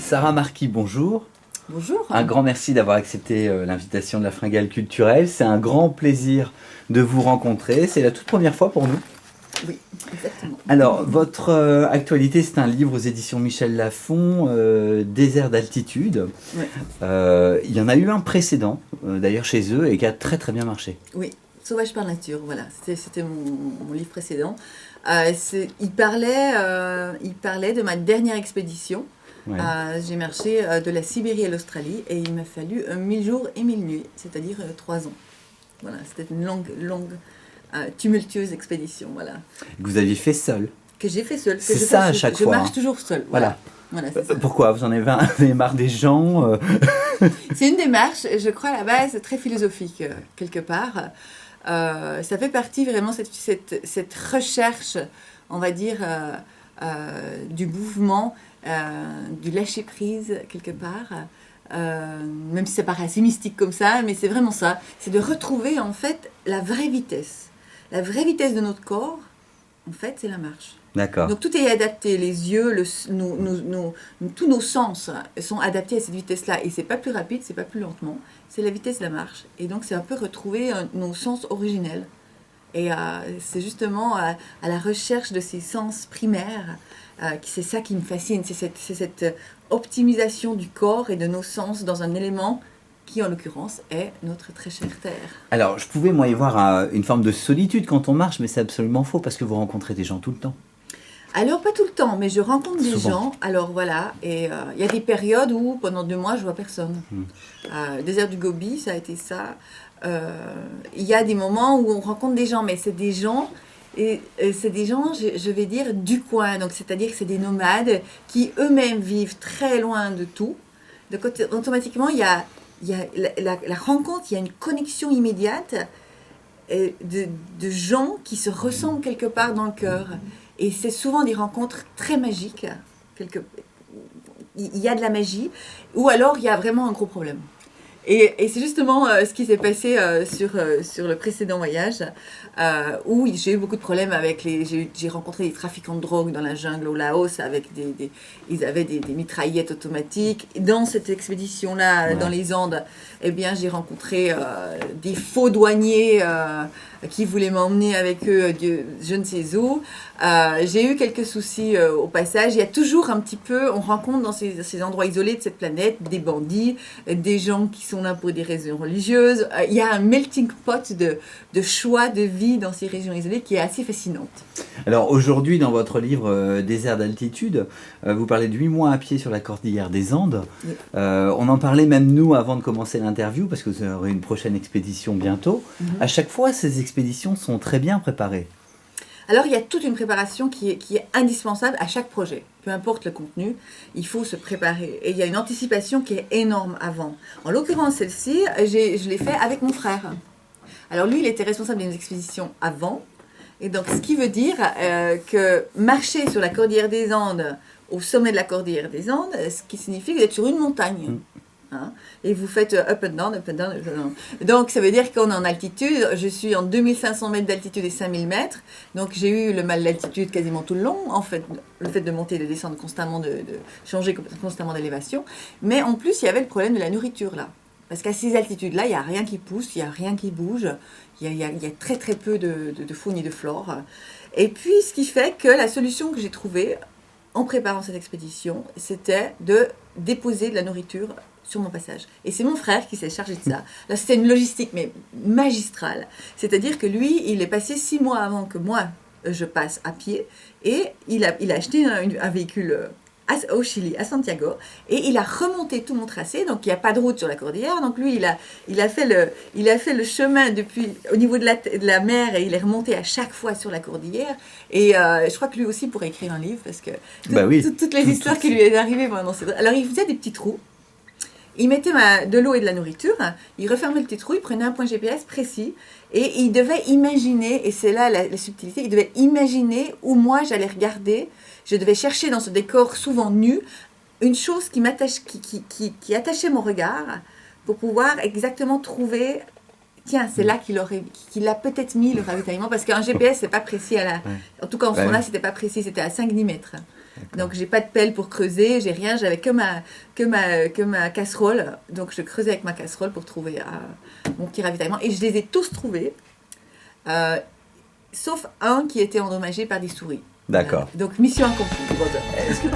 Sarah Marquis, bonjour. Bonjour. Un grand merci d'avoir accepté l'invitation de la Fringale culturelle. C'est un grand plaisir de vous rencontrer. C'est la toute première fois pour nous. Oui, exactement. Alors, votre actualité, c'est un livre aux éditions Michel Lafon, Désert d'altitude. Oui. Il y en a eu un précédent, d'ailleurs chez eux, et qui a très très bien marché. Oui, Sauvage par nature, voilà. C'était mon livre précédent. Il parlait de ma dernière expédition. Ouais. J'ai marché de la Sibérie à l'Australie et il m'a fallu 1000 jours et 1000 nuits, c'est-à-dire 3 ans. Voilà, c'était une longue, tumultueuse expédition, voilà. Que vous aviez fait seul. Que j'ai fait seule. C'est ça à chaque fois. Je marche toujours seule. Voilà. C'est ça. Pourquoi vous en avez marre des gens C'est une démarche, je crois, à la base, très philosophique, quelque part. Ça fait partie vraiment de cette recherche, on va dire, du mouvement, du lâcher-prise, quelque part. Même si ça paraît assez mystique comme ça, mais c'est vraiment ça. C'est de retrouver, en fait, la vraie vitesse. La vraie vitesse de notre corps, en fait, c'est la marche. D'accord. Donc tout est adapté, les yeux, tous nos sens sont adaptés à cette vitesse-là. Et c'est pas plus rapide, c'est pas plus lentement, c'est la vitesse de la marche. Et donc c'est un peu retrouver nos sens originels. Et c'est justement à la recherche de ces sens primaires, c'est ça qui me fascine, c'est cette optimisation du corps et de nos sens dans un élément qui en l'occurrence est notre très chère Terre. Alors je pouvais moi y voir une forme de solitude quand on marche, mais c'est absolument faux parce que vous rencontrez des gens tout le temps. Alors, pas tout le temps, mais je rencontre des Souvent. gens. Alors, voilà. Et il y a des périodes où, pendant 2 mois, je vois personne. Désert du Gobi, ça a été ça. Il y a des moments où on rencontre des gens, mais c'est des gens... Et c'est des gens, je vais dire, du coin. Donc, c'est-à-dire que c'est des nomades qui eux-mêmes vivent très loin de tout. Donc, automatiquement, il y a la rencontre, il y a une connexion immédiate de gens qui se ressemblent quelque part dans le cœur. Et c'est souvent des rencontres très magiques. Il y a de la magie, ou alors il y a vraiment un gros problème. Et c'est justement ce qui s'est passé sur le précédent voyage, où j'ai eu beaucoup de problèmes avec j'ai rencontré des trafiquants de drogue dans la jungle au Laos, avec ils avaient des mitraillettes automatiques. Dans cette expédition-là, Ouais. dans les Andes, eh bien, j'ai rencontré des faux douaniers qui voulaient m'emmener avec eux, je ne sais où. J'ai eu quelques soucis au passage. Il y a toujours un petit peu, on rencontre dans ces endroits isolés de cette planète des bandits, des gens qui sont là pour des raisons religieuses. Il y a un melting pot de choix de vie dans ces régions isolées qui est assez fascinante. Alors aujourd'hui, dans votre livre Désert d'altitude, vous parlez de 8 mois à pied sur la cordillère des Andes. Oui. On en parlait même nous avant de commencer l'interview, parce que vous aurez une prochaine expédition bientôt. À chaque fois, ces expéditions sont très bien préparées. Alors, il y a toute une préparation qui est indispensable à chaque projet. Peu importe le contenu, il faut se préparer. Et il y a une anticipation qui est énorme avant. En l'occurrence, celle-ci, je l'ai fait avec mon frère. Alors lui, il était responsable d'une expédition avant. Et donc, ce qui veut dire que marcher sur la cordillère des Andes, au sommet de la cordillère des Andes, ce qui signifie que vous êtes sur une montagne. Hein, et vous faites up and down, up and down, up and down. Donc, ça veut dire qu'on est en altitude. Je suis en 2500 mètres d'altitude et 5000 mètres. Donc, j'ai eu le mal d'altitude quasiment tout le long. En fait, le fait de monter et de descendre constamment, de changer constamment d'élévation. Mais en plus, il y avait le problème de la nourriture là. Parce qu'à ces altitudes-là, il n'y a rien qui pousse, il n'y a rien qui bouge. Il y a très très peu de faune et de flore. Et puis, ce qui fait que la solution que j'ai trouvée en préparant cette expédition, c'était de déposer de la nourriture sur mon passage. Et c'est mon frère qui s'est chargé de ça. Là, c'était une logistique, mais magistrale. C'est-à-dire que lui, il est passé 6 mois avant que moi, je passe à pied. Et il a acheté un véhicule au Chili, à Santiago. Et il a remonté tout mon tracé. Donc, il n'y a pas de route sur la cordillère. Donc, lui, il a fait le chemin au niveau de la mer. Et il est remonté à chaque fois sur la cordillère. Et je crois que lui aussi pourrait écrire un livre. Parce que toutes les histoires qui lui est arrivées pendant ces... Alors, il faisait des petits trous. Il mettait de l'eau et de la nourriture, il refermait le petit trou, il prenait un point GPS précis et il devait imaginer, et c'est là la subtilité, il devait imaginer où moi j'allais regarder, je devais chercher dans ce décor souvent nu une chose qui attachait mon regard pour pouvoir exactement trouver, tiens, c'est là qu'il a peut-être mis le ravitaillement, parce qu'un GPS c'est pas précis en tout cas en ce moment-là c'était pas précis, c'était à 5-10 mètres. Donc j'ai pas de pelle pour creuser, j'ai rien, j'avais que ma casserole. Donc je creusais avec ma casserole pour trouver mon petit ravitaillement. Et je les ai tous trouvés, sauf un qui était endommagé par des souris. D'accord. Donc mission accomplie. Est-ce que